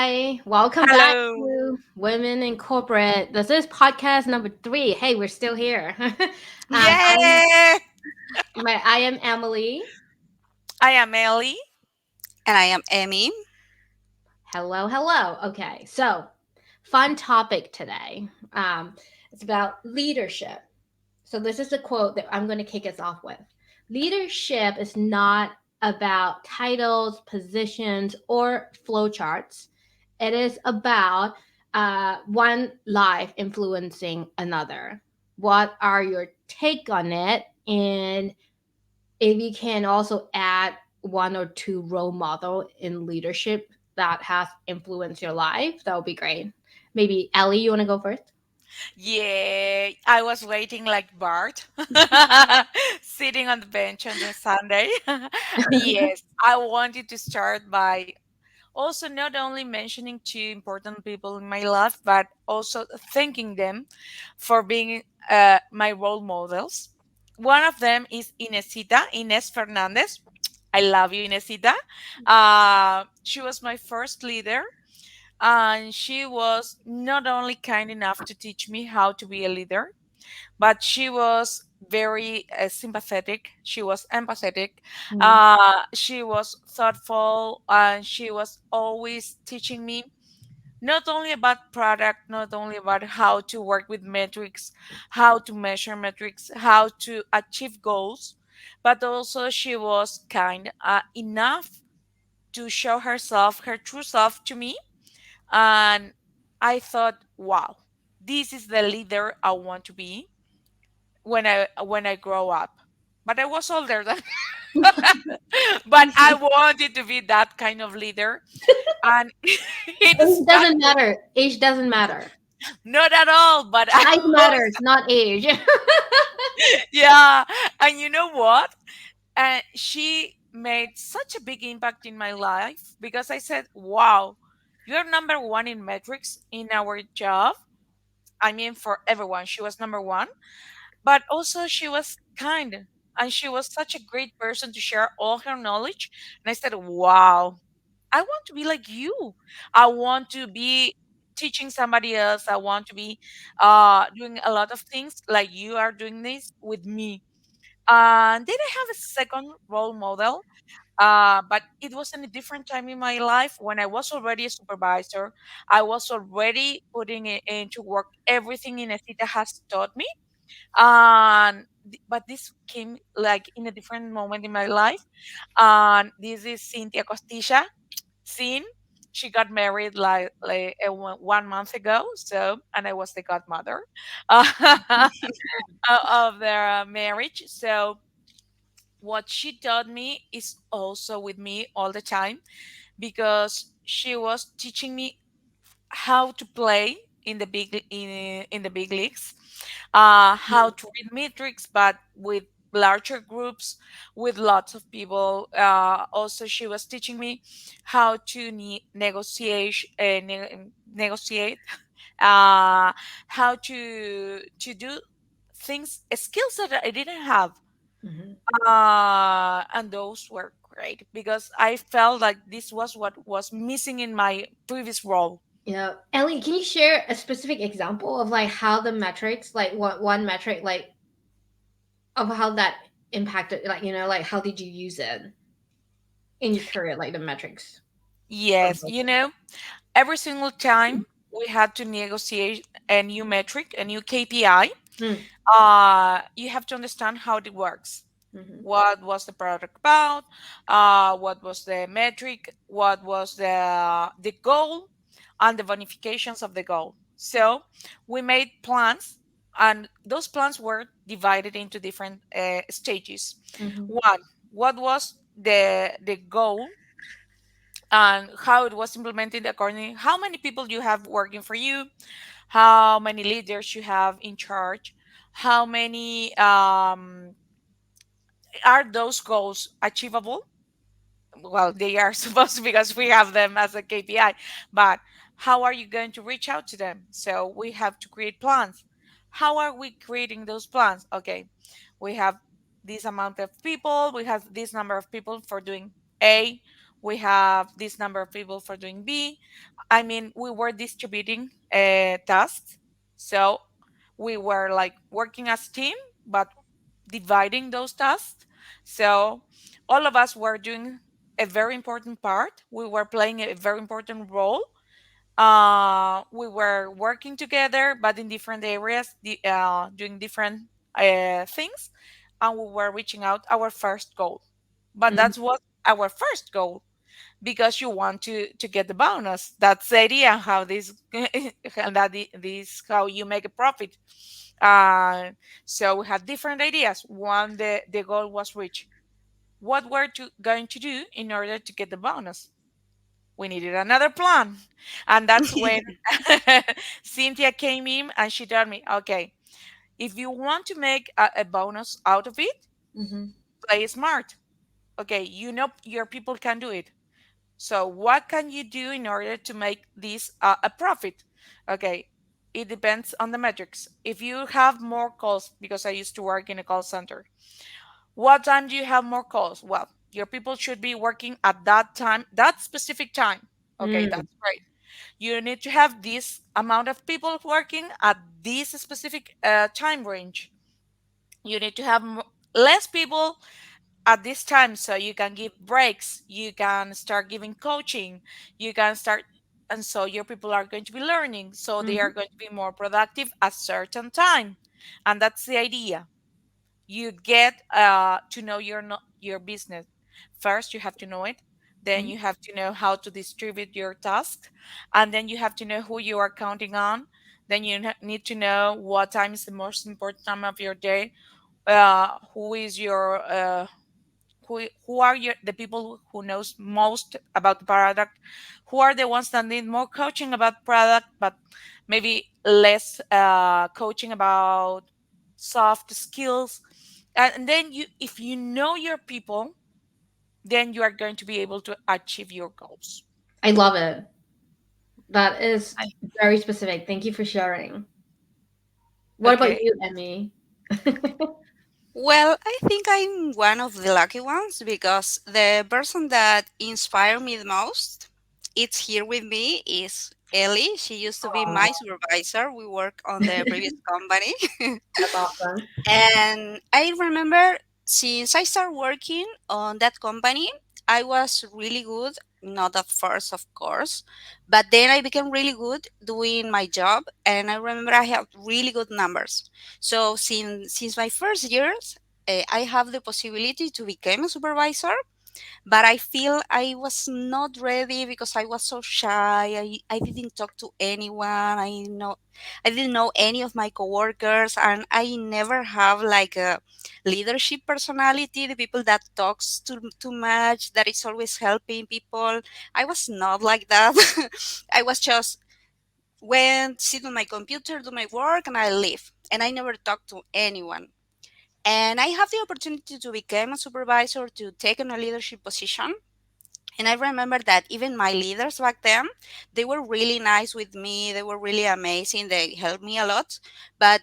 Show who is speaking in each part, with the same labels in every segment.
Speaker 1: Hi, welcome back
Speaker 2: Hello.
Speaker 1: to Women in Corporate. This is podcast number 3. Hey, we're still here.
Speaker 2: Yeah.
Speaker 1: I am Emily.
Speaker 2: I am Ellie.
Speaker 3: And I am Emmy.
Speaker 1: Hello, hello. Okay, so fun topic today. It's about leadership. So this is a quote that I'm going to kick us off with. Leadership is not about titles, positions, or flowcharts. It is about one life influencing another. What are your take on it? And if you can also add one or two role model in leadership that has influenced your life, that would be great. Maybe Ellie, you want to go first?
Speaker 2: Yeah, I was waiting like Bart, sitting on the bench on the Sunday. Yes, I wanted to start by also not only mentioning two important people in my life, but also thanking them for being my role models. One of them is Ines Fernandez. I love you, Inesita. She was my first leader, and she was not only kind enough to teach me how to be a leader, but she was very sympathetic. She was empathetic.
Speaker 1: Mm,
Speaker 2: She was thoughtful, and she was always teaching me not only about product, not only about how to work with metrics, how to measure metrics, how to achieve goals, but also she was kind enough to show herself, her true self to me. And I thought, wow, this is the leader I want to be when I grow up. But I was older than but I wanted to be that kind of leader. And it
Speaker 1: Age doesn't
Speaker 2: started
Speaker 1: matter. Age doesn't matter.
Speaker 2: not at all, but I
Speaker 1: Size
Speaker 2: was
Speaker 1: matters, not age.
Speaker 2: yeah. And you know what? And she made such a big impact in my life because I said, wow, you're number one in metrics in our job. I mean, for everyone, she was number one, but also she was kind, and she was such a great person to share all her knowledge. And I said, wow, I want to be like you. I want to be teaching somebody else. I want to be doing a lot of things like you are doing this with me. And then I have a second role model, but it was in a different time in my life when I was already a supervisor. I was already putting it into work everything Inesita has taught me. But this came like in a different moment in my life. And this is Cynthia Costilla. Sin. She got married like 1 month ago. So, and I was the godmother of their marriage. So, what she taught me is also with me all the time because she was teaching me how to play in the big leagues, how to read metrics, but with larger groups, with lots of people. Also, she was teaching me how to negotiate, uh, how to do things, skills that I didn't have,
Speaker 1: Mhm.
Speaker 2: and those were great because I felt like this was what was missing in my previous role.
Speaker 1: Yeah. Ellie, can you share a specific example of like how the metrics, like one metric, like of how that impacted, like, like how did you use it in your career, like the metrics? For
Speaker 2: Yes,
Speaker 1: both.
Speaker 2: every single time we had to negotiate a new metric, a new KPI.
Speaker 1: Mm,
Speaker 2: You have to understand how it works.
Speaker 1: mhm,
Speaker 2: What was the product about? What was the metric? What was the goal, and the bonifications of the goal? So we made plans, and those plans were divided into different stages.
Speaker 1: mhm,
Speaker 2: One, what was the goal and how it was implemented according how many people you have working for you, how many leaders you have in charge, how many are those goals achievable. Well, they are supposed to because we have them as a KPI, but how are you going to reach out to them? So we have to create plans. How are we creating those plans? Okay, we have this amount of people, we have this number of people for doing A, We have this number of people for doing B. I mean, we were distributing tasks. So we were like working as a team, but dividing those tasks. So all of us were doing a very important part. We were playing a very important role. We were working together, but in different areas, doing different things, and we were reaching out our first goal. But
Speaker 1: Mhm.
Speaker 2: that's what our first goal, because you want to get the bonus. That's the idea how this and this how you make a profit. Uh, so we had different ideas. One, the goal was reached. What we're going to do in order to get the bonus? We needed another plan. And that's when Cynthia came in and she told me, okay, if you want to make a bonus out of it,
Speaker 1: Mhm.
Speaker 2: play smart. Okay, you know your people can do it. So what can you do in order to make this a profit? Okay, it depends on the metrics. If you have more calls, because I used to work in a call center, what time do you have more calls? Well, your people should be working at that time, that specific time. Okay,
Speaker 1: Mm.
Speaker 2: that's great. You need to have this amount of people working at this specific time range. You need to have less people at this time so you can give breaks, you can start giving coaching, you can start, and so your people are going to be learning, so they are
Speaker 1: Mhm.
Speaker 2: going to be more productive at certain time. And that's the idea. You get to know your business. First you have to know it, then
Speaker 1: Mhm.
Speaker 2: you have to know how to distribute your task, and then you have to know who you are counting on. Then you need to know what time is the most important time of your day, who is your who are the people who knows most about the product, who are the ones that need more coaching about product but maybe less coaching about soft skills. And then you, if you know your people, then you are going to be able to achieve your goals.
Speaker 1: I love it. That is
Speaker 2: I-
Speaker 1: very specific. Thank you for sharing. What about
Speaker 2: okay.
Speaker 1: you, Emmy?
Speaker 3: Well, I think I'm one of the lucky ones because the person that inspired me the most, it's here with me, is Ellie. She used to be my
Speaker 1: Aw,
Speaker 3: supervisor. We work on the previous company.
Speaker 1: that's awesome.
Speaker 3: And I remember since I started working on that company, I was really good. Not at first, of course, but then I became really good doing my job. And I remember I had really good numbers. So since my first years, I have the possibility to become a supervisor, but I feel I was not ready because I was so shy. I didn't talk to anyone. I didn't know any of my coworkers, and I never have like a leadership personality. The people that talks too much, that is always helping people. I was not like that. I was just went sit on my computer, do my work, and I leave. And I never talked to anyone. And I have the opportunity to become a supervisor, to take on a leadership position. And I remember that even my leaders back then, they were really nice with me. They were really amazing. They helped me a lot, but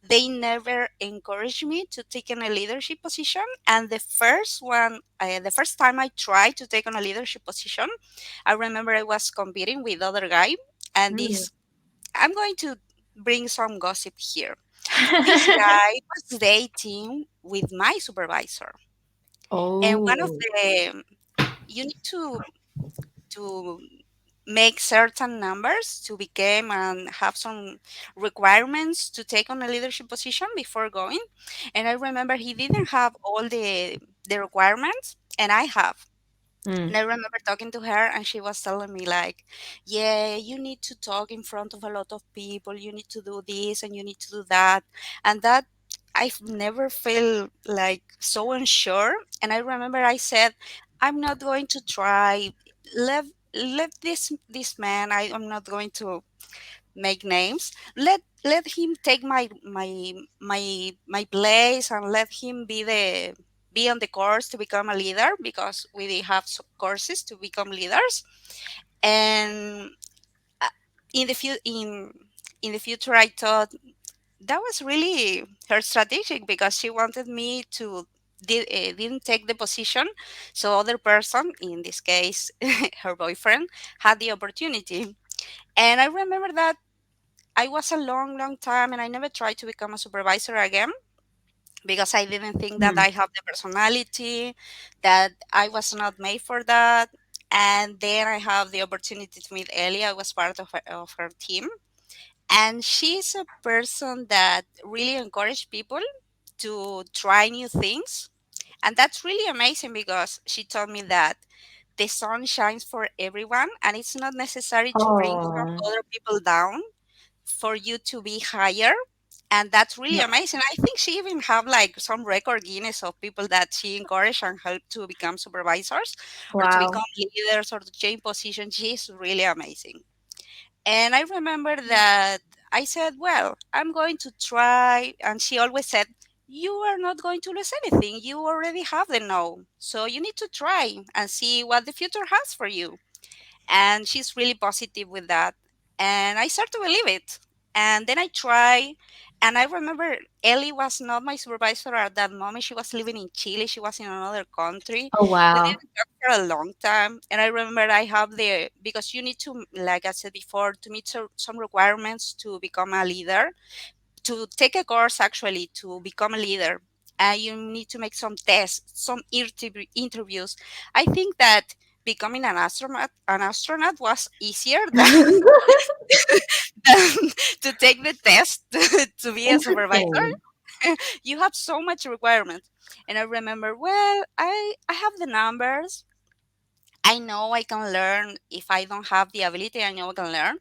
Speaker 3: they never encouraged me to take on a leadership position. And the first time I tried to take on a leadership position, I remember I was competing with other guy, and
Speaker 1: Mm.
Speaker 3: I'm going to bring some gossip here. This guy was dating with my supervisor, and one of
Speaker 1: Oh.
Speaker 3: the you need to make certain numbers to become and have some requirements to take on a leadership position before going. And I remember he didn't have all the requirements, and I have.
Speaker 1: Mm.
Speaker 3: And I remember talking to her, and she was telling me like, "Yeah, you need to talk in front of a lot of people. You need to do this, and you need to do that." And that I've never felt like so unsure. And I remember I said, "I'm not going to try. Let let this man. I'm not going to make names. Let him take my place, and let him be on the course to become a leader, because we have courses to become leaders." And uh, in the in the future, I thought that was really her strategic, because she wanted me didn't take the position, so other person, in this case her boyfriend, had the opportunity. And I remember that I was a long, long time, and I never tried to become a supervisor again because I didn't think that
Speaker 1: Mm.
Speaker 3: I have the personality, that I was not made for that. And then I have the opportunity to meet Ellie. I was part of her team. And she's a person that really encouraged people to try new things. And that's really amazing because she told me that the sun shines for everyone and it's not necessary to bring some
Speaker 1: Oh,
Speaker 3: other people down for you to be higher. And that's really
Speaker 1: no.
Speaker 3: amazing. I think she even have like some record Guinness of people that she encouraged and helped to become supervisors or to become
Speaker 1: Wow.
Speaker 3: leaders or to change positions. She's really amazing. And I remember that I said, well, I'm going to try. And she always said, you are not going to lose anything. You already have the no. So you need to try and see what the future has for you. And she's really positive with that. And I start to believe it. And then I try. And I remember Ellie was not my supervisor at that moment. She was living in Chile. She was in another country.
Speaker 1: Oh,
Speaker 3: We
Speaker 1: wow.
Speaker 3: didn't talk for a long time. And I remember I have the, because you need to, like I said before, to meet some requirements to become a leader, to take a course actually to become a leader. You need to make some tests, some interviews. I think that becoming an astronaut was easier than, than to take the test to be a supervisor.
Speaker 1: Interesting.
Speaker 3: You have so much requirements. And I remember, well, I have the numbers. I know I can learn. If I don't have the ability, I know I can learn.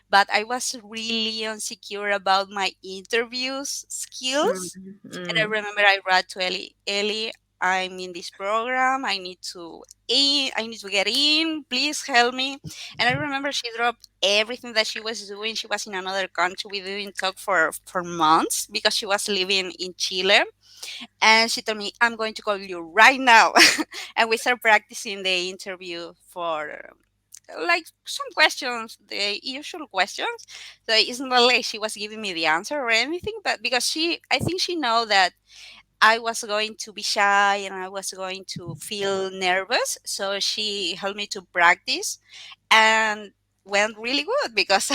Speaker 3: But I was really insecure about my interviews
Speaker 1: Mm,
Speaker 3: skills. And I
Speaker 1: mm.
Speaker 3: remember I wrote to Ellie, I'm in this program. I need to get in. Please help me. And I remember she dropped everything that she was doing. She was in another country. We didn't talk for months because she was living in Chile. And she told me, I'm going to call you right now. And we started practicing the interview for like some questions, the usual questions. So it's not like she was giving me the answer or anything, but because I think she know that I was going to be shy and I was going to feel nervous. So she helped me to practice and went really good because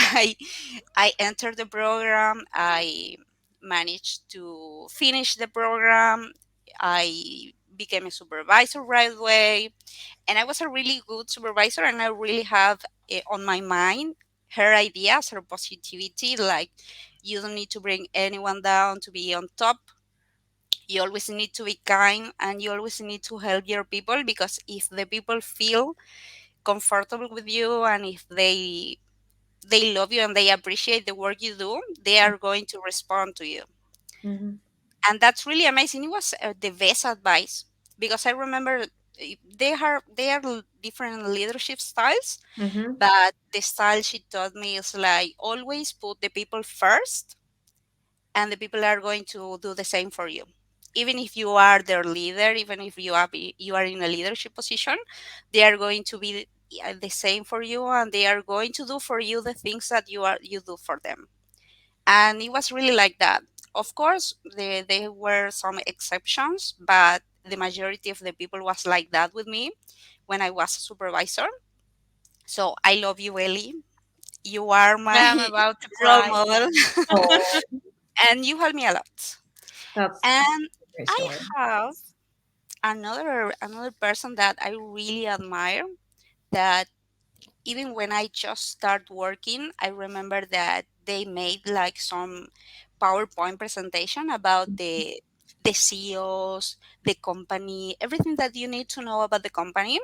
Speaker 3: I entered the program. I managed to finish the program. I became a supervisor right away, and I was a really good supervisor. And I really have on my mind her ideas, her positivity. Like you don't need to bring anyone down to be on top. You always need to be kind, and you always need to help your people because if the people feel comfortable with you and if they love you and they appreciate the work you do, they are going to respond to you.
Speaker 1: Mhm,
Speaker 3: And that's really amazing. It was the best advice because I remember they are different leadership styles,
Speaker 1: mhm,
Speaker 3: but the style she taught me is like always put the people first, and the people are going to do the same for you. Even if you are their leader, even if you are in a leadership position, they are going to be the same for you, and they are going to do for you the things that you do for them. And it was really like that. Of course, there were some exceptions, but the majority of the people was like that with me when I was a supervisor. So I love you, Ellie. You are my
Speaker 2: I'm about to
Speaker 3: role
Speaker 2: cry.
Speaker 3: model,
Speaker 1: oh,
Speaker 3: and you help me a lot.
Speaker 1: that's
Speaker 3: And
Speaker 1: a great
Speaker 3: I
Speaker 1: story.
Speaker 3: have another person that I really admire, that even when I just start working, I remember that they made like some PowerPoint presentation about the CEOs, the company, everything that you need to know about the company.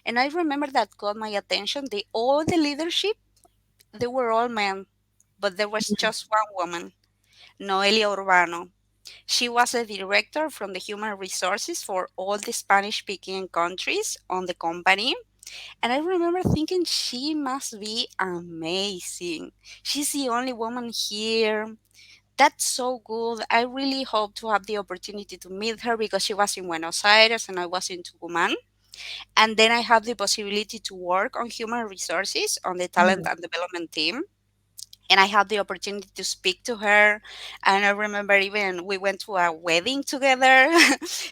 Speaker 3: And I remember that caught my attention. All the leadership, they were all men, but there was just one woman, Noelia Urbano. She was a director from the human resources for all the Spanish speaking countries on the company. And I remember thinking she must be amazing. She's the only woman here. That's so good. I really hope to have the opportunity to meet her because she was in Buenos Aires and I was in Tucumán. And then I have the possibility to work on human resources on the talent
Speaker 1: Mhm,
Speaker 3: and development team. and I had the opportunity to speak to her. And I remember even we went to a wedding together.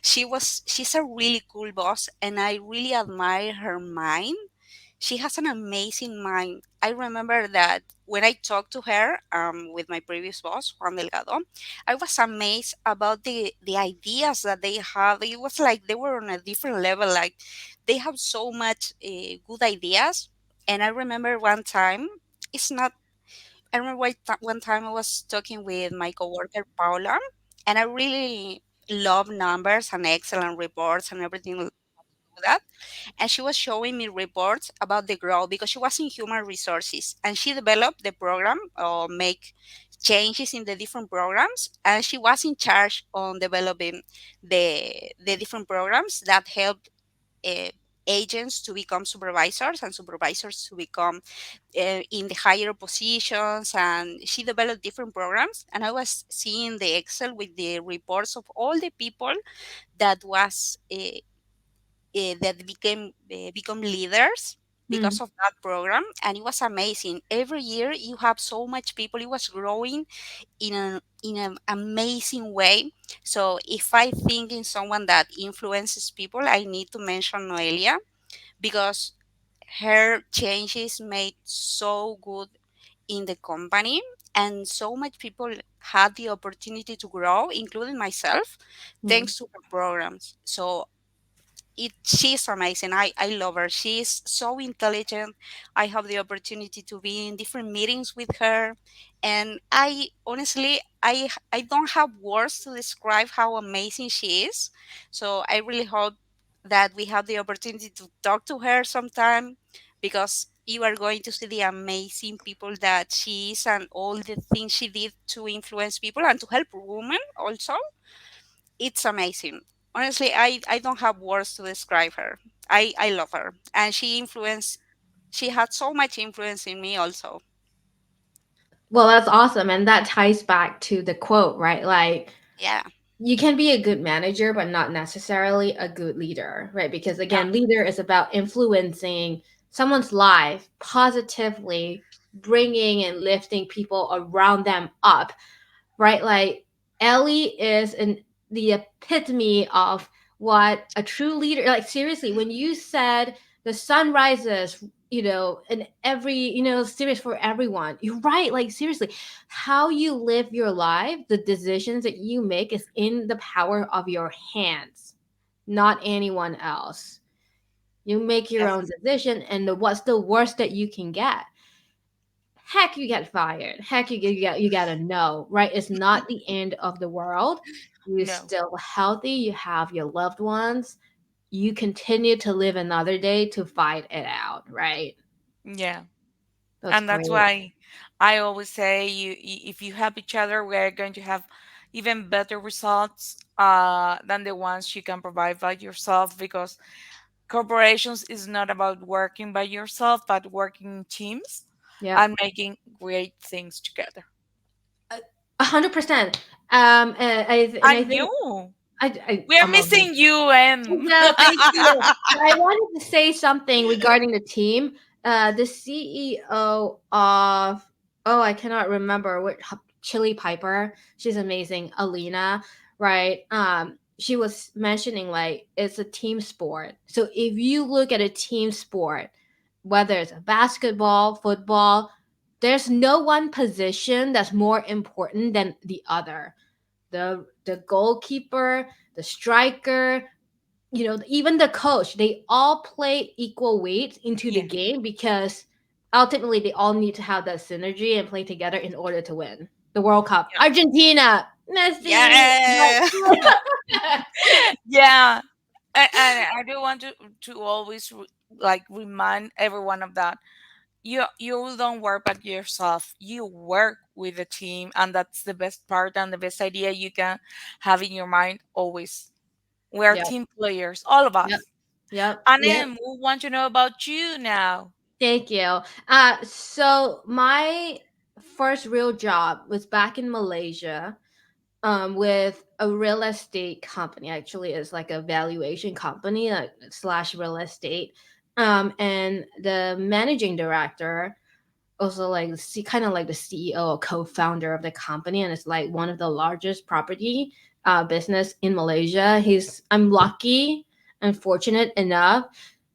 Speaker 3: She's a really cool boss, and I really admire her mind. She has an amazing mind. I remember that when I talked to her with my previous boss, Juan Delgado, I was amazed about the ideas that they have. It was like they were on a different level. Like they have so much good ideas. And I remember one time, it's not I remember one time I was talking with my coworker Paula, and I really love numbers and Excel and reports and everything like that. And she was showing me reports about the growth because she was in human resources and she developed the program or make changes in the different programs, and she was in charge on developing the different programs that help uh, agents to become supervisors and supervisors to become in the higher positions. And she developed different programs, and I was seeing the Excel with the reports of all the people that was that become leaders
Speaker 1: Hmm.
Speaker 3: because of that program. And it was amazing. Every year you have so much people. It was growing in an amazing way. So if I think in someone that influences people, I need to mention Noelia, because her changes made so good in the company, and so much people had the opportunity to grow, including myself,
Speaker 1: Yeah.
Speaker 3: thanks to her programs. So she's amazing. I love her. She's so intelligent. I have the opportunity to be in different meetings with her, and I honestly I don't have words to describe how amazing she is. So I really hope that we have the opportunity to talk to her sometime, because you are going to see the amazing people that she is and all the things she did to influence people and to help women also. It's amazing. Honestly, I don't have words to describe her. I love her. And she had so much influence in me also.
Speaker 1: Well, that's awesome. And that ties back to the quote, right? Like,
Speaker 3: Yeah.
Speaker 1: you can be a good manager, but not necessarily a good leader, right? Because
Speaker 3: Yeah.
Speaker 1: again, leader is about influencing someone's life positively, bringing and lifting people around them up, right? Like Ellie is the epitome of what a true leader, like seriously, when you said the sun rises, in every, serious for everyone. You're right. Like seriously, how you live your life, the decisions that you make is in the power of your hands, not anyone else. You make your own
Speaker 2: Yes.
Speaker 1: decision, and what's the worst that you can get? Heck, you get fired. Heck, you gotta know, right? It's not the end of the world. You're
Speaker 2: No.
Speaker 1: still healthy. You have your loved ones. You continue to live another day to fight it out, right?
Speaker 2: Yeah.
Speaker 1: That's
Speaker 2: And that's
Speaker 1: great.
Speaker 2: why I always say if you help each other, we're going to have even better results than the ones you can provide by yourself, because corporations is not about working by yourself, but working in teams
Speaker 1: Yep.
Speaker 2: and making great things together.
Speaker 1: 100%. I
Speaker 2: And
Speaker 1: think
Speaker 2: you,
Speaker 1: I
Speaker 2: we are
Speaker 1: I'm a
Speaker 2: missing you, and
Speaker 1: no, thank you. But I wanted to say something regarding the team. The CEO of, oh, I cannot remember what, Chili Piper. She's amazing. Alina, right? She was mentioning like it's a team sport. So if you look at a team sport, whether it's basketball, football, there's no one position that's more important than the other. The goalkeeper, the striker, even the coach, they all play equal weight into the
Speaker 2: yeah,
Speaker 1: game because ultimately they all need to have that synergy and play together in order to win the World Cup.
Speaker 2: yeah,
Speaker 1: Argentina, Messi.
Speaker 3: Yeah.
Speaker 2: yeah. And I do want to always like remind everyone of that. You don't work by yourself. You work with a team, and that's the best part and the best idea you can have in your mind always. We are
Speaker 1: Yep,
Speaker 2: team players, all of
Speaker 1: yep,
Speaker 2: us.
Speaker 1: yep,
Speaker 2: And
Speaker 1: yep.
Speaker 2: then we want to know about you now.
Speaker 1: Thank you. So my first real job was back in Malaysia, with a real estate company. Actually, it's like a valuation company, slash real estate. And the managing director, also like kind of like the CEO or co-founder of the company, and it's like one of the largest property business in Malaysia. He's I'm lucky and fortunate enough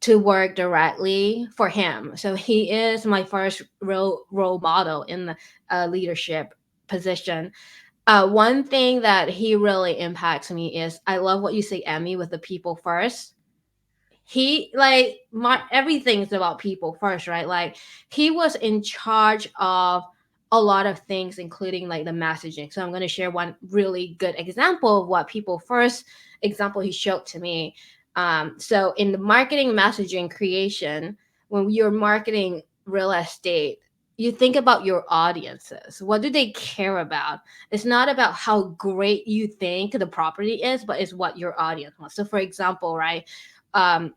Speaker 1: to work directly for him. So he is my first real role model in the leadership position. One thing that he really impacts me is I love what you say, Emmy, with the people first. He like everything's about people first, right? Like he was in charge of a lot of things, including like the messaging. So I'm going to share one really good example of what people first example he showed to me. So in the marketing messaging creation, when you're marketing real estate, you think about your audiences. What do they care about? It's not about how great you think the property is, but it's what your audience wants. So for example, right, um,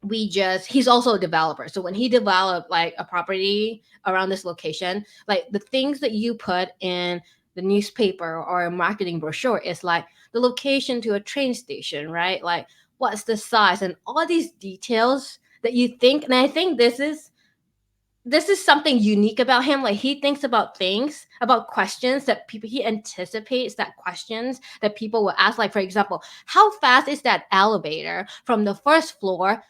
Speaker 1: we just he's also a developer, so when he developed like a property around this location, like the things that you put in the newspaper or a marketing brochure is like the location to a train station, right? Like what's the size and all these details that you think. And I think this is something unique about him. Like he thinks about things, about questions that people, he anticipates that questions that people will ask. Like for example, how fast is that elevator from the first floor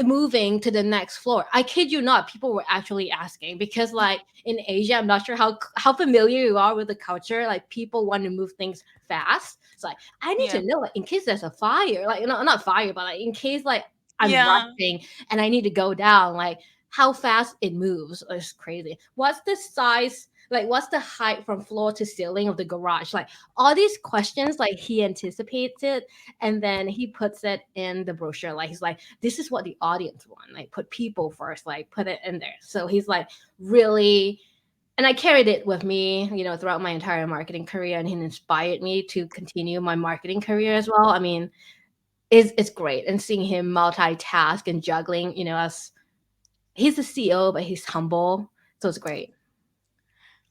Speaker 1: moving to the next floor? I kid you not, people were actually asking because like in Asia, I'm not sure how familiar you are with the culture. Like people want to move things fast. It's like I need
Speaker 2: Yeah.
Speaker 1: to know, like in case there's a fire, like not fire, but like in case like I'm
Speaker 2: Yeah.
Speaker 1: rushing and I need to go down, like how fast it moves is crazy. What's the size? Like, what's the height from floor to ceiling of the garage? Like, all these questions, like, he anticipates it and then he puts it in the brochure. Like, he's like, this is what the audience want. Like, put people first, like, put it in there. So he's like, really. And I carried it with me, throughout my entire marketing career, and he inspired me to continue my marketing career as well. I mean, it's great, and seeing him multitask and juggling, as he's a CEO, but he's humble, so it's great.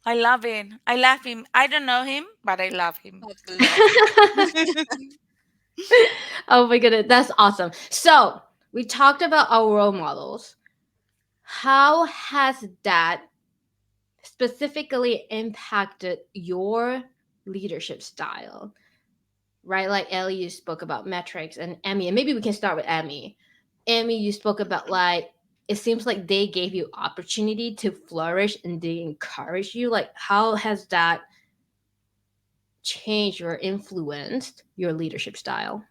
Speaker 2: I love him. I love him. I don't know him, but I love him.
Speaker 3: But love him.
Speaker 1: Oh my goodness, that's awesome. So we talked about our role models. How has that specifically impacted your leadership style? Right, like Ellie, you spoke about metrics, and Emmy, and maybe we can start with Emmy. Emmy, you spoke about like it seems like they gave you opportunity to flourish and they encourage you. Like, how has that changed or influenced your leadership style?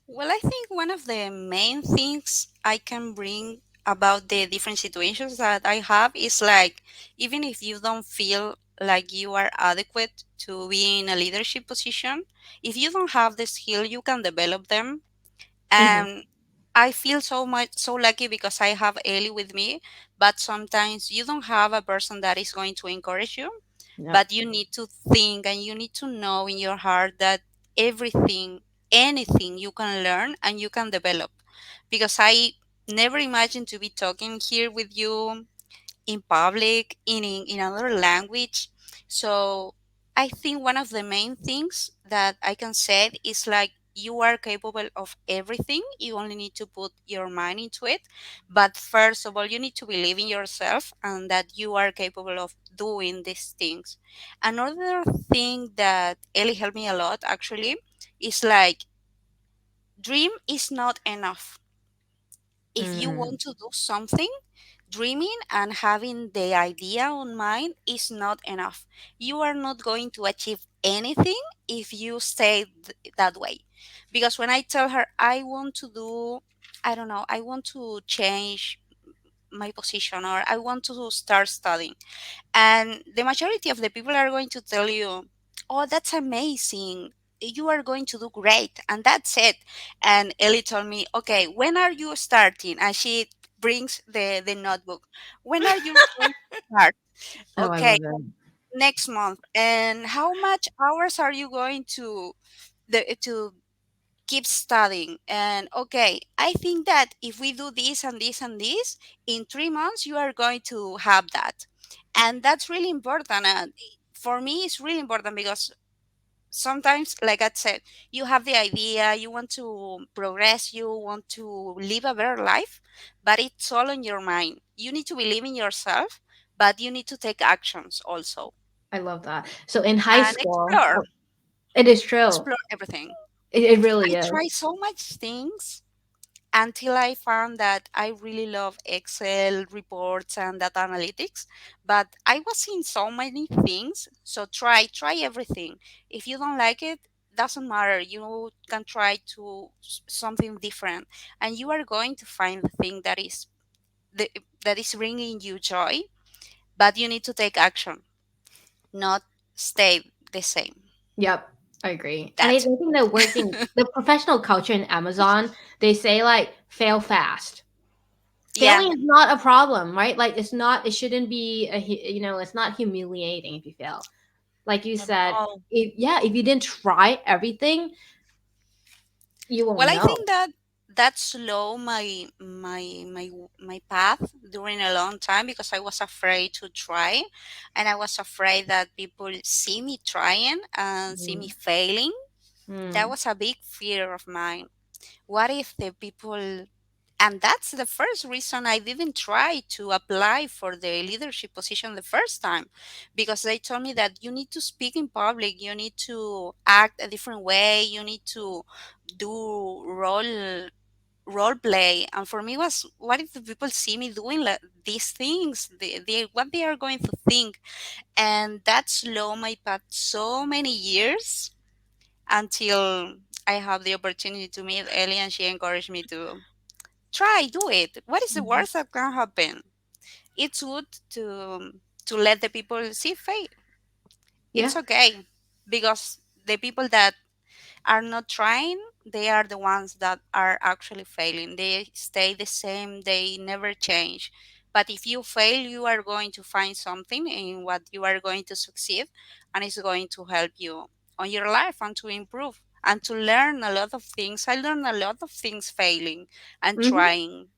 Speaker 3: Well, I think one of the main things I can bring about the different situations that I have is like, even if you don't feel like you are adequate to be in a leadership position, if you don't have the skill, you can develop them.
Speaker 1: Hmm.
Speaker 3: And I feel so lucky because I have Ellie with me, but sometimes you don't have a person that is going to encourage you,
Speaker 1: Yep.
Speaker 3: but you need to think and you need to know in your heart that everything, anything you can learn and you can develop. Because I never imagined to be talking here with you in public in another language. So I think one of the main things that I can say is like you are capable of everything. You only need to put your mind into it. But first of all, you need to believe in yourself and that you are capable of doing these things. Another thing that Ellie helped me a lot actually is like dream is not enough. If you
Speaker 1: Mm,
Speaker 3: want to do something, dreaming and having the idea on mind is not enough. You are not going to achieve anything if you stay that way. Because when I tell her, I want to do, I don't know, I want to change my position or I want to start studying, and the majority of the people are going to tell you, oh, that's amazing. You are going to do great. And that's it. And Ellie told me, okay, when are you starting? And she brings the notebook. When are you going to start?
Speaker 1: oh, I
Speaker 3: Okay,
Speaker 1: love that.
Speaker 3: next month. And how much hours are you going to keep studying? And okay, I think that if we do this and this and this, in 3 months you are going to have that. And that's really important. And for me it's really important because sometimes, like I said, you have the idea, you want to progress, you want to live a better life, but it's all in your mind. You need to believe in yourself, but you need to take actions also
Speaker 1: I love that. So in high
Speaker 3: and
Speaker 1: school,
Speaker 3: explore,
Speaker 1: oh, it is true.
Speaker 3: explore everything.
Speaker 1: It
Speaker 3: I
Speaker 1: really is.
Speaker 3: try so much things until I found that I really love Excel reports and data analytics, but I was seeing so many things. So try everything. If you don't like it, doesn't matter. You can try to something different, and you are going to find the thing the, that is bringing you joy. But you need to take action, not stay the same.
Speaker 1: Yep, I agree. And I
Speaker 3: That's
Speaker 1: think that working the professional culture in Amazon, they say like fail fast.
Speaker 3: yeah.
Speaker 1: Failing is not a problem, right? Like it's not. It shouldn't be it's not humiliating if you fail. Like you
Speaker 2: Not at
Speaker 1: said,
Speaker 2: all.
Speaker 1: if you didn't try everything, you won't
Speaker 3: Well, I
Speaker 1: know.
Speaker 3: think that that slowed my path during a long time because I was afraid to try, and I was afraid that people see me trying and see me
Speaker 1: Mm.
Speaker 3: failing. That
Speaker 1: Mm.
Speaker 3: was a big fear of mine. What if the people, and that's the first reason I didn't try to apply for the leadership position the first time, because they told me that you need to speak in public, you need to act a different way, you need to do role play. And for me was, what if the people see me doing these things, what they are going to think? And that slowed my path so many years until I have the opportunity to meet Ellie, and she encouraged me to try, do it. What is the
Speaker 1: Mhm.
Speaker 3: worst that can happen? It's good to let the people see fail.
Speaker 1: Yeah.
Speaker 3: It's okay, because the people that are not trying, they are the ones that are actually failing. They stay the same, they never change. But if you fail, you are going to find something in what you are going to succeed, and it's going to help you on your life and to improve and to learn a lot of things. I learned a lot of things failing and
Speaker 1: Hmm.
Speaker 3: trying.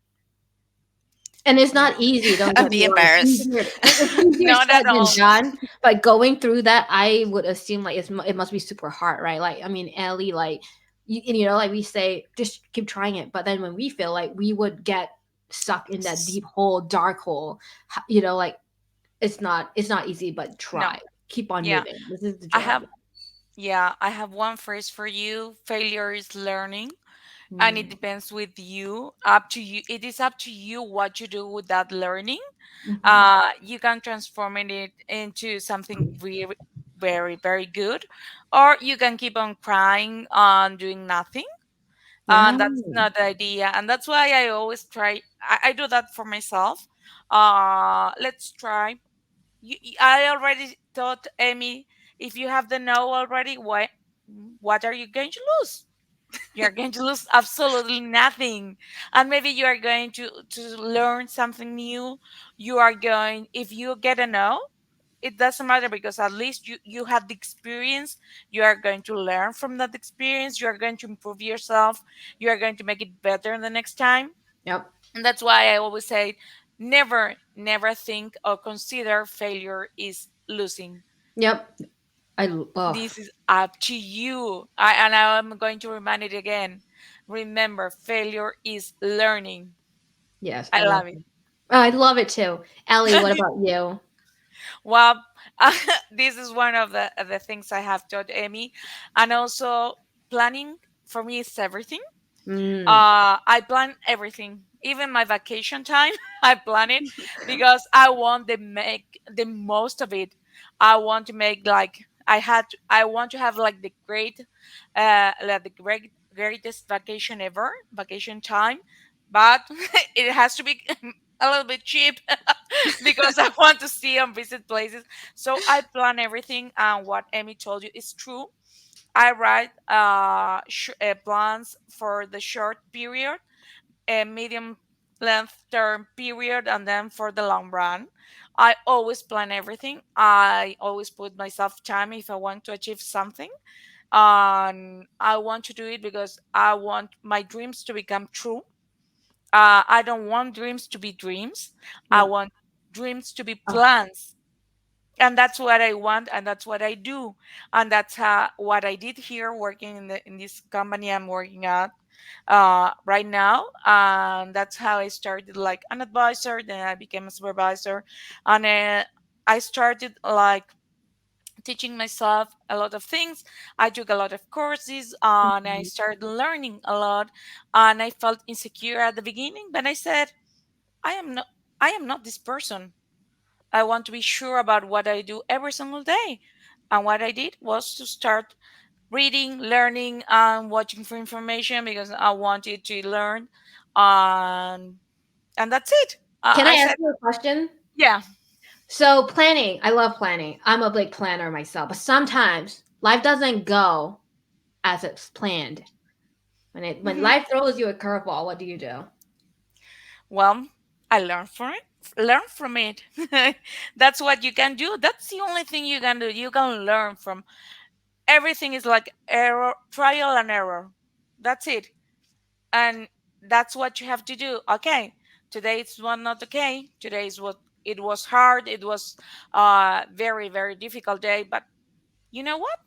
Speaker 1: And it's
Speaker 2: Yeah.
Speaker 1: not easy, don't
Speaker 3: And
Speaker 1: get me
Speaker 3: be
Speaker 1: wrong.
Speaker 3: embarrassed.
Speaker 1: It's easier
Speaker 2: Not at
Speaker 1: said than
Speaker 2: all.
Speaker 1: done. But going through that, I would assume like it must be super hard, right? Like, I mean, Ellie, like, like we say, just keep trying it. But then when we feel like we would get stuck in that deep hole, dark hole, like it's not easy, but
Speaker 2: No.
Speaker 1: try. Keep on
Speaker 2: Yeah.
Speaker 1: moving. This is the
Speaker 2: I
Speaker 1: joy.
Speaker 2: have yeah, I have one phrase for you. Failure is learning, and it
Speaker 1: Mm.
Speaker 2: depends with you. Up to you. It is up to you what you do with that learning.
Speaker 1: Hmm.
Speaker 2: You can transform it into something very, very, very good, or you can keep on crying on doing nothing.
Speaker 1: Yeah.
Speaker 2: And that's not the idea. And that's why I always try. I do that for myself. Let's try. I already told Amy, if you have the no already, what are you going to lose? You're going to lose absolutely nothing. And maybe you are going to learn something new. You are going, if you get a no, it doesn't matter, because at least you had the experience. You are going to learn from that experience. You are going to improve yourself. You are going to make it better the next time.
Speaker 1: Yep.
Speaker 2: And that's why I always say, never, never think or consider failure is losing.
Speaker 1: Yep. I love.
Speaker 2: This is up to you. And I'm going to remind it again. Remember, failure is learning.
Speaker 1: Yes, I
Speaker 2: I
Speaker 1: love
Speaker 2: love it.
Speaker 1: it. Oh, I love it too. Ellie, what about you?
Speaker 2: Well, this is one of the things I have taught Amy. And also, planning for me is everything.
Speaker 1: Mm.
Speaker 2: I plan everything, even my vacation time. I plan it because I want to make the most of it. I want to make like I want to have like the greatest vacation ever, vacation time, but it has to be a little bit cheap because I want to see and visit places. So I plan everything, and what Amy told you is true. I write plans for the short period, a medium length term period, and then for the long run. I always plan everything. I always put myself time if I want to achieve something. And I want to do it because I want my dreams to become true. I don't want dreams to be dreams. I
Speaker 1: Yep.
Speaker 2: want dreams to be
Speaker 1: Oh,
Speaker 2: plans, and that's what I want, and that's what I do, and that's what I did here working in this company I'm working at. right now, and that's how I started like an advisor. Then I became a supervisor, and I started like teaching myself a lot of things. I took a lot of courses and I
Speaker 1: Mhm.
Speaker 2: started learning a lot, and I felt insecure at the beginning, but I said, I am not I am not this person. I want to be sure about what I do every single day. And what I did was to start reading, learning, and watching for information because I wanted to learn. And that's it.
Speaker 1: Can I
Speaker 2: I
Speaker 1: ask
Speaker 2: said,
Speaker 1: you a question?
Speaker 2: yeah.
Speaker 1: So planning, I love planning. I'm a big planner myself, but sometimes life doesn't go as it's planned. When
Speaker 2: Mhm.
Speaker 1: life throws you a curveball, what do you do?
Speaker 2: Well, I learned from it. Learn from it. That's what you can do. That's the only thing you can do. You can learn from everything is like error, trial and error. That's it. And that's what you have to do. Okay, today it's one not okay. Today is what it was hard. It was very very difficult day. But you know what?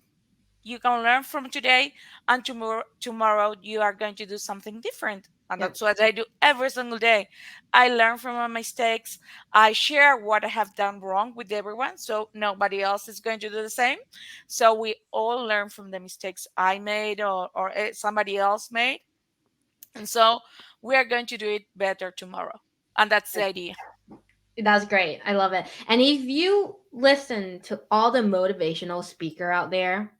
Speaker 2: You can learn from today, and tomorrow you are going to do something different. And
Speaker 1: Yep.
Speaker 2: that's what I do every single day. I learn from my mistakes. I share what I have done wrong with everyone, so nobody else is going to do the same. So we all learn from the mistakes I made, or somebody else made, and so we are going to do it better tomorrow. And that's the idea.
Speaker 1: That's great. I love it. And if you listen to all the motivational speaker out there,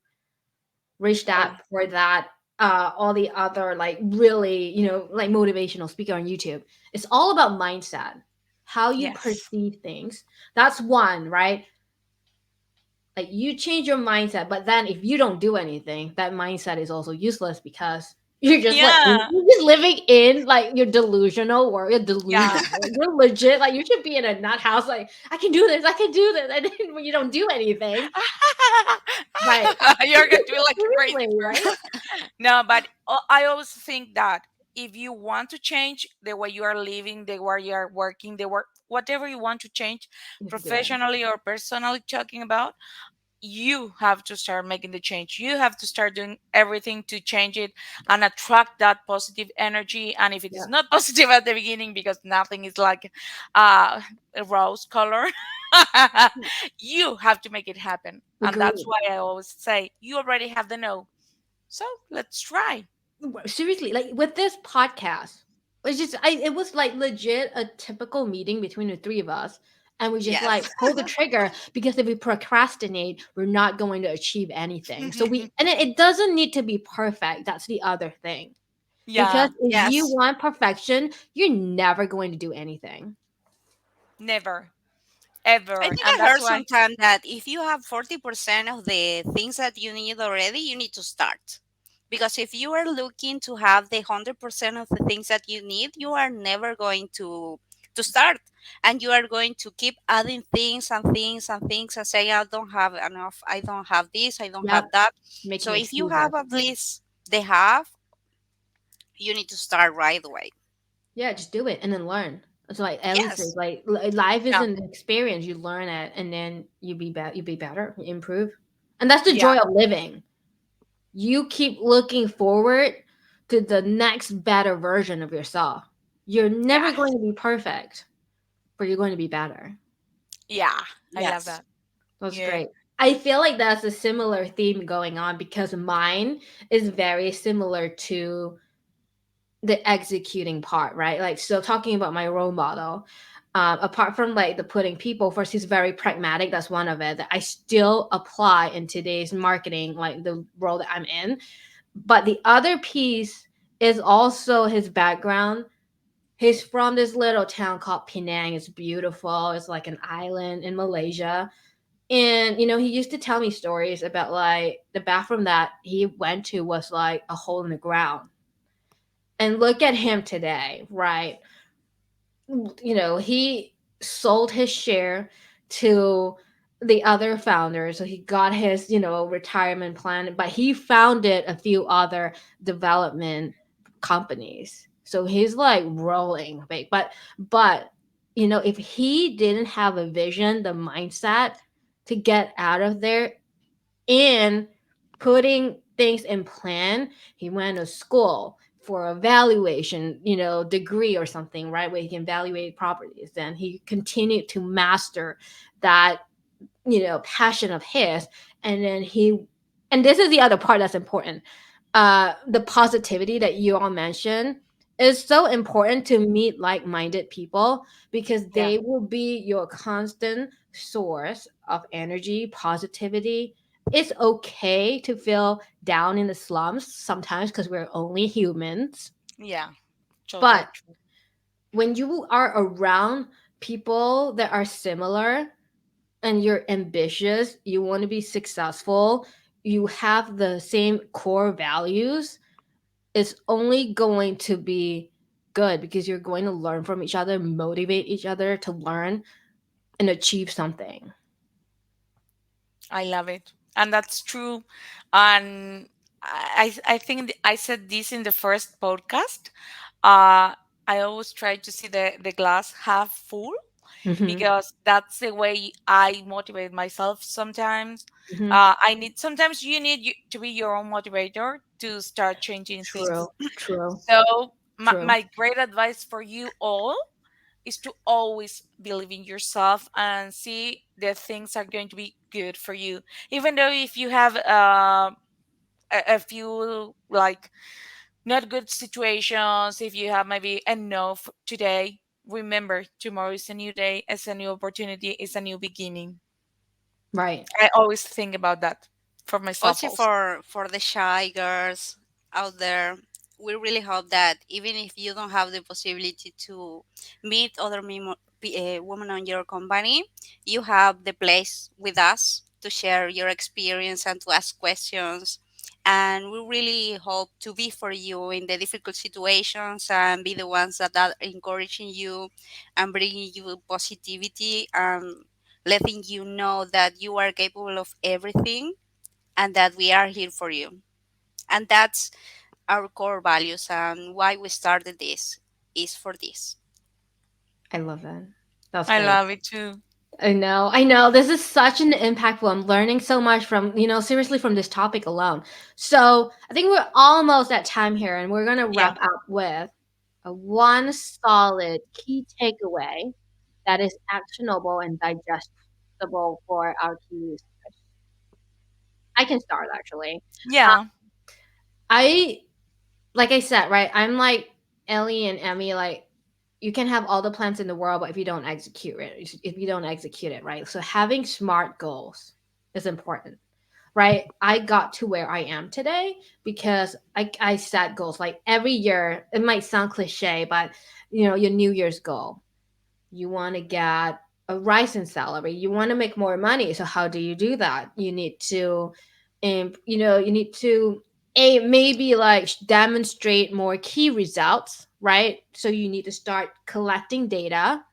Speaker 1: reach
Speaker 2: Oh,
Speaker 1: that for that, all the other like really, like motivational speaker on YouTube. It's all about mindset, how you
Speaker 2: yes.
Speaker 1: perceive things. That's one, right? Like you change your mindset, but then if you don't do anything, that mindset is also useless because you're just like
Speaker 2: Yeah.
Speaker 1: you're just living in like your delusional or you're
Speaker 2: Yeah.
Speaker 1: delusional. You're legit like you should be in a nut house like I can do this, I can do this, and then when you don't do anything, right?
Speaker 2: You're going to be like a crazy
Speaker 1: Seriously, right?
Speaker 2: person. No, but I always think that if you want to change the way you are living, the way you are working, the work, whatever you want to change,
Speaker 1: You should do it.
Speaker 2: professionally or personally talking about, you have to start making the change. You have to start doing everything to change it and attract that positive energy. And if it is
Speaker 1: Yeah,
Speaker 2: not positive at the beginning, because nothing is like a rose color, you have to make it happen. And that's
Speaker 1: agreed.
Speaker 2: why I always say you already have the no. So let's try.
Speaker 1: Seriously, like with this podcast, it was like legit a typical meeting between the three of us. And we just
Speaker 3: Yes.
Speaker 1: like pull the trigger because if we procrastinate, we're not going to achieve anything. So and it doesn't need to be perfect. That's the other thing. Because
Speaker 2: Yeah,
Speaker 1: if you
Speaker 3: Yes.
Speaker 1: want perfection, you're never going to do anything.
Speaker 2: never,
Speaker 3: I
Speaker 2: ever.
Speaker 3: think
Speaker 2: And
Speaker 3: I
Speaker 2: that's
Speaker 3: heard
Speaker 2: why,
Speaker 3: sometime that if you have 40% of the things that you need already, you need to start. Because if you are looking to have the 100% of the things that you need, you are never going to start. And you are going to keep adding things and things and things and say, I don't have enough, I don't have this, I don't
Speaker 1: Yep.
Speaker 3: have that. So
Speaker 1: Making
Speaker 3: if you
Speaker 1: excuses.
Speaker 3: have at least the half, you need to start right away.
Speaker 1: Yeah, just do it and then learn. That's like Ellie says,
Speaker 3: Yes.
Speaker 1: like life is
Speaker 2: yeah,
Speaker 1: an experience. You learn it and then you be better, you improve. And that's the
Speaker 2: yeah,
Speaker 1: joy of living. You keep looking forward to the next better version of yourself. You're never
Speaker 3: Yes.
Speaker 1: going to be perfect, but you're going to be better.
Speaker 2: yeah. I love
Speaker 3: Yes.
Speaker 2: that.
Speaker 1: That's
Speaker 2: Yeah.
Speaker 1: great. I feel like that's a similar theme going on because mine is very similar to the executing part, right? Like, so talking about my role model, apart from like the putting people first, he's very pragmatic. That's one of it that I still apply in today's marketing, like the role that I'm in. But the other piece is also his background. He's from this little town called Penang. It's beautiful. It's like an island in Malaysia. And he used to tell me stories about like the bathroom that he went to was like a hole in the ground. And look at him today, right? He sold his share to the other founders. So he got his, retirement plan, but he founded a few other development companies. So he's like rolling big. But if he didn't have a vision, the mindset to get out of there and putting things in plan, he went to school, for a valuation, degree or something, right? Where he can evaluate properties. Then he continued to master that, passion of his. And then and this is the other part that's important. The positivity that you all mentioned is so important to meet like-minded people, because
Speaker 2: Yeah.
Speaker 1: they will be your constant source of energy, positivity. It's okay to feel down in the slums sometimes, because we're only humans.
Speaker 2: Yeah. Totally
Speaker 1: But
Speaker 2: true.
Speaker 1: when you are around people that are similar, and you're ambitious, you want to be successful, you have the same core values, it's only going to be good, because you're going to learn from each other, motivate each other to learn and achieve something.
Speaker 2: I love it. And that's true. And I think I said this in the first podcast. Uh, I always try to see the glass half full,
Speaker 1: Hmm.
Speaker 2: because that's the way I motivate myself sometimes.
Speaker 1: Hmm.
Speaker 2: Sometimes you need to be your own motivator to start changing
Speaker 1: True,
Speaker 2: things.
Speaker 1: true,
Speaker 2: So,
Speaker 1: true.
Speaker 2: my great advice for you all is to always believe in yourself and see that things are going to be good for you. Even though if you have a few like not good situations, if you have maybe a no today, remember tomorrow is a new day, it's a new opportunity, it's a new beginning.
Speaker 1: Right.
Speaker 2: I always think about that for myself
Speaker 3: Also
Speaker 2: also.
Speaker 3: for the shy girls out there, we really hope that even if you don't have the possibility to meet other women on your company, you have the place with us to share your experience and to ask questions. And we really hope to be for you in the difficult situations and be the ones that are encouraging you and bringing you positivity and letting you know that you are capable of everything and that we are here for you. And that's our core values and why we started this is for this.
Speaker 1: I love it. That's
Speaker 2: I
Speaker 1: great.
Speaker 2: love it too.
Speaker 1: I know, I know. This is such an impactful. I'm learning so much from, seriously, from this topic alone. So I think we're almost at time here, and we're going to
Speaker 2: Yeah.
Speaker 1: wrap up with a one solid key takeaway that is actionable and digestible for our key users. I can start, actually. Uh,
Speaker 2: Yeah.
Speaker 1: I, like I said, right? I'm like Ellie and Emmy, like, you can have all the plans in the world, but if you don't execute it, right? So having smart goals is important, right? I got to where I am today because I set goals like every year. It might sound cliche, but your New Year's goal, you want to get a rise in salary, you want to make more money. So how do you do that? You need to, you need to maybe like demonstrate more key results, right? So you need to start collecting data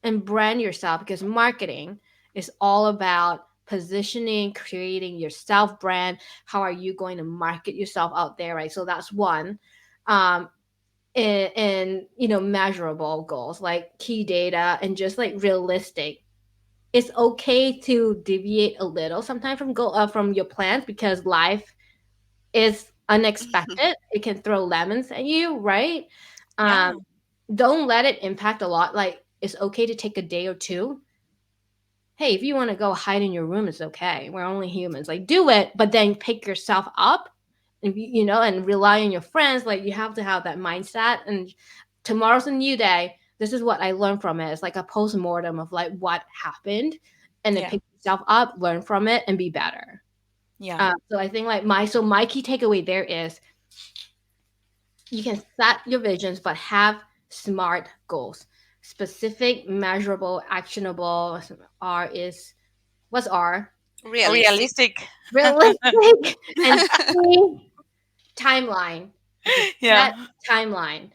Speaker 1: and brand yourself, because marketing is all about positioning, creating your self brand. How are you going to market yourself out there, right? So that's one. um and measurable goals like key data, and just like realistic. It's okay to deviate a little sometimes from your plans, because life is unexpected. It can throw lemons at you, right? um
Speaker 2: Yeah.
Speaker 1: don't let it impact a lot. Like, it's okay to take a day or two. Hey, if you want to go hide in your room, it's okay. We're only humans. Like, do it, but then pick yourself up, and and rely on your friends. Like, you have to have that mindset. And tomorrow's a new day. This is what I learned from it. It's like a post mortem of like what happened, and then
Speaker 2: Yeah.
Speaker 1: pick yourself up, learn from it, and be better.
Speaker 2: Yeah.
Speaker 1: So I think like my key takeaway there is, you can set your visions, but have smart goals, specific, measurable, actionable. R is what's R?
Speaker 3: Realistic.
Speaker 2: Realistic.
Speaker 1: Realistic. And T, timeline. Okay, set
Speaker 2: Yeah.
Speaker 1: timeline.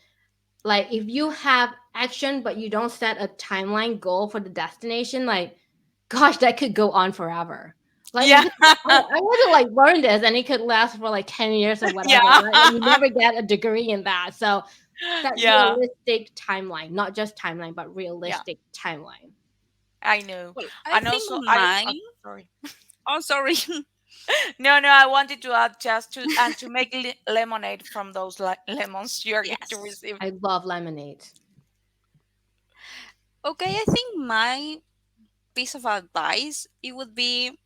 Speaker 1: Like, if you have action but you don't set a timeline goal for the destination, like, gosh, that could go on forever. Like,
Speaker 2: Yeah.
Speaker 1: I want to like learn this, and it could last for like 10 years or whatever,
Speaker 2: Yeah.
Speaker 1: right? Like, you never get a degree in that. So set
Speaker 2: Yeah.
Speaker 1: realistic timeline, not just timeline, but
Speaker 2: Yeah.
Speaker 1: realistic timeline.
Speaker 2: I know.
Speaker 3: Well, I
Speaker 2: And
Speaker 3: think
Speaker 2: also,
Speaker 3: mine.
Speaker 2: sorry.
Speaker 3: Oh, sorry.
Speaker 2: No, no, I wanted to add just to and to make lemonade from those lemons you are going to
Speaker 3: Yes.
Speaker 2: receive.
Speaker 1: I love lemonade.
Speaker 3: Okay, I think my piece of advice it would be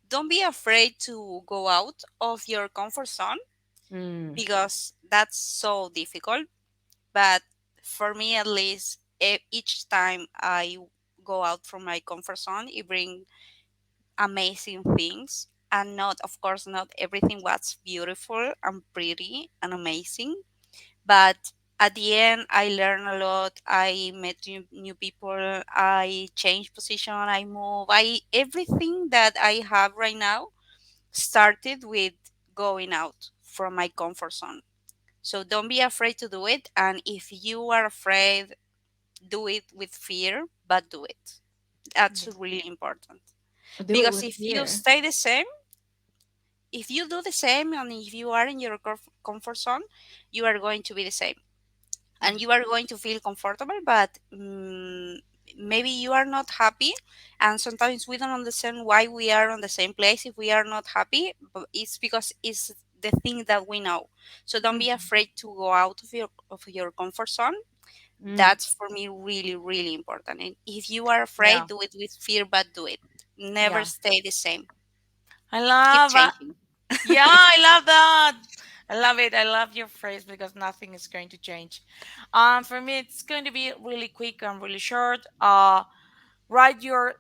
Speaker 3: don't be afraid to go out of your comfort zone
Speaker 1: Mm,
Speaker 3: because that's so difficult. But for me, at least, each time I go out from my comfort zone, it brings amazing things. And not, of course, not everything was beautiful and pretty and amazing. But at the end, I learned a lot. I met new people. I changed position. I move. Everything that I have right now started with going out from my comfort zone. So don't be afraid to do it. And if you are afraid, do it with fear, but do it. That's
Speaker 1: yeah.
Speaker 3: really important.
Speaker 1: Do it
Speaker 3: Because
Speaker 1: with
Speaker 3: if you
Speaker 1: fear.
Speaker 3: stay the same, if you do the same and if you are in your comfort zone, you are going to be the same. And you are going to feel comfortable, but maybe you are not happy. And sometimes we don't understand why we are on the same place if we are not happy, but it's because it's the thing that we know. So don't be
Speaker 1: Mhm.
Speaker 3: afraid to go out of your comfort zone.
Speaker 1: Mm,
Speaker 3: That's for me really, really important. And if you are
Speaker 2: Yeah,
Speaker 3: afraid, do it with fear, but do it. Never
Speaker 1: yeah.
Speaker 3: stay the same.
Speaker 2: I
Speaker 3: Keep
Speaker 2: love.
Speaker 3: changing.
Speaker 2: Yeah, I love that. I love it. I love your phrase because nothing is going to change. For me, it's going to be really quick and really short. Write your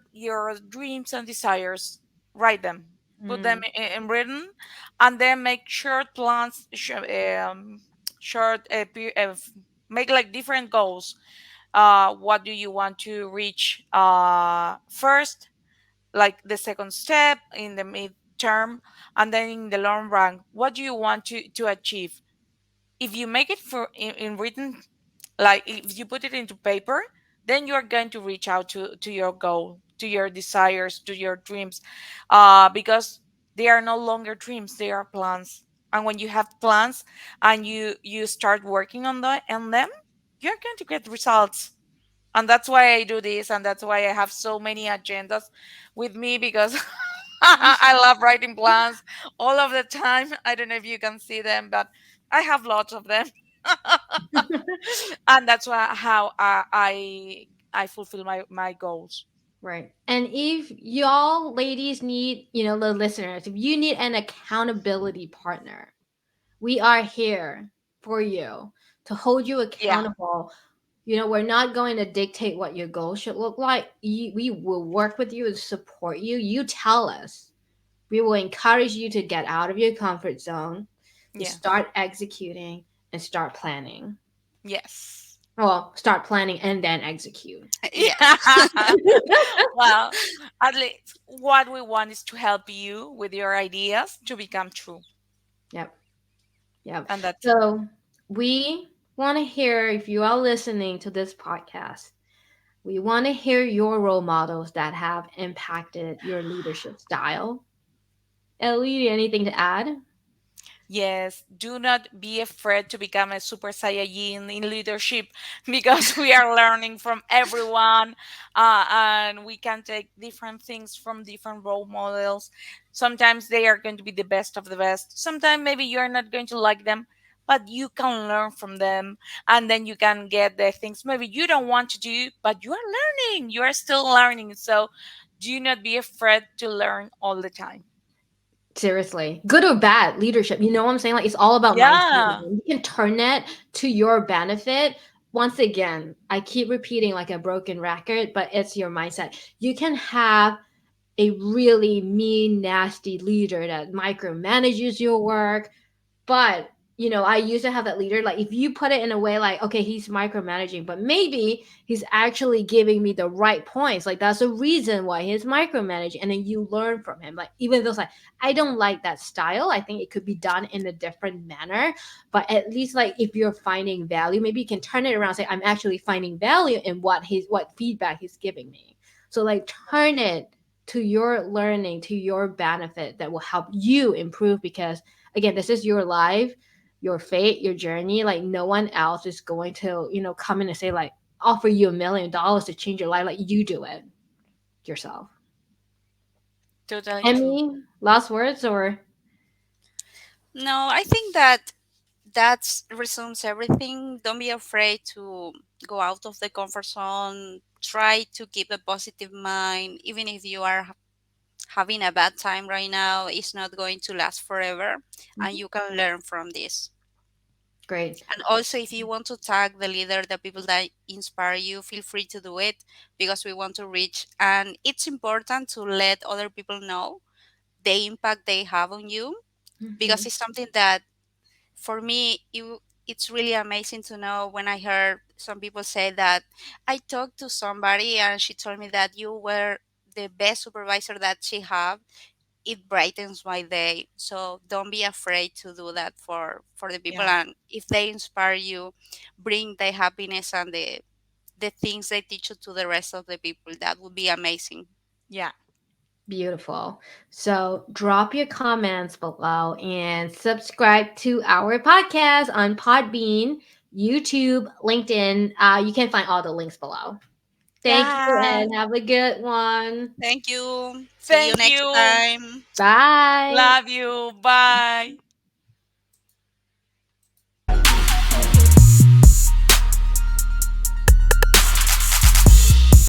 Speaker 2: dreams and desires. Write them. Put them
Speaker 1: Mm,
Speaker 2: in written, and then make short plans. Short. Make like different goals. What do you want to reach? First, like the second step in the midterm, and then in the long run, what do you want to achieve? If you make it for in written, like if you put it into paper, then you're going to reach out to your goal, to your desires, to your dreams, because they are no longer dreams, they are plans. And when you have plans and you start working on them, you're going to get results. And that's why I do this, and that's why I have so many agendas with me, because I love writing plans all of the time. I don't know if you can see them, but I have lots of them. And that's how I fulfill my goals.
Speaker 1: right. And if y'all ladies need, the listeners, if you need an accountability partner, we are here for you to hold you
Speaker 2: Yeah.
Speaker 1: accountable. We're not going to dictate what your goals should look like. We will work with you and support you. You tell us. We will encourage you to get out of your comfort zone, to
Speaker 2: Yes.
Speaker 1: start executing and start planning.
Speaker 2: Yes.
Speaker 1: Well, start planning and then execute.
Speaker 3: Yeah.
Speaker 2: Yeah. Well, at least what we want is to help you with your ideas to become true.
Speaker 1: Yep. Yep.
Speaker 2: And that's it.
Speaker 1: So we want to hear, if you are listening to this podcast, we want to hear your role models that have impacted your leadership style. Ellie, anything to add?
Speaker 2: Yes, do not be afraid to become a super saiyajin in leadership, because we are learning from everyone, and we can take different things from different role models. Sometimes they are going to be the best of the best. Sometimes maybe you are not going to like them, but you can learn from them, and then you can get the things maybe you don't want to do, but you are learning. You are still learning. So do not be afraid to learn all the time.
Speaker 1: Seriously, good or bad leadership, you know what I'm saying? Like, it's all about mindset.
Speaker 2: Yeah.
Speaker 1: You can turn it to your benefit. Once again, I keep repeating like a broken record, but it's your mindset. You can have a really mean, nasty leader that micromanages your work, but I used to have that leader. Like, if you put it in a way like, okay, he's micromanaging, but maybe he's actually giving me the right points. Like, that's a reason why he's micromanaging, and then you learn from him. Like, even though it's like, I don't like that style, I think it could be done in a different manner. But at least, like, if you're finding value, maybe you can turn it around and say, I'm actually finding value in what feedback he's giving me. So, like, turn it to your learning, to your benefit, that will help you improve. Because again, this is your life, your fate, your journey. Like, no one else is going to come in and say, like, offer you $1 million to change your life. Like, you do it yourself.
Speaker 2: Totally true.
Speaker 1: Emmy, last words or
Speaker 3: No, I think that that resumes everything. Don't be afraid to go out of the comfort zone. Try to keep a positive mind, even if you are having a bad time right now. It's not going to last forever, and
Speaker 1: Mhm.
Speaker 3: you can learn from this.
Speaker 1: Great.
Speaker 3: And also, if you want to tag the leader, the people that inspire you, feel free to do it because we want to reach. And it's important to let other people know the impact they have on you because
Speaker 1: Mhm.
Speaker 3: it's something that for me it's really amazing to know when I heard some people say that I talked to somebody and she told me that you were the best supervisor that she had. It brightens my day, so don't be afraid to do that for the people,
Speaker 2: Yeah.
Speaker 3: and if they inspire you, bring the happiness and the things they teach you to the rest of the people. That would be amazing.
Speaker 2: Yeah.
Speaker 1: Beautiful. So drop your comments below and subscribe to our podcast on Podbean, YouTube, LinkedIn. You can find all the links below. Thank you
Speaker 2: Yeah.
Speaker 1: and have a good one.
Speaker 3: Thank you, see you
Speaker 2: Thank
Speaker 3: next
Speaker 2: you.
Speaker 3: time.
Speaker 1: Bye.
Speaker 2: Love you. Bye.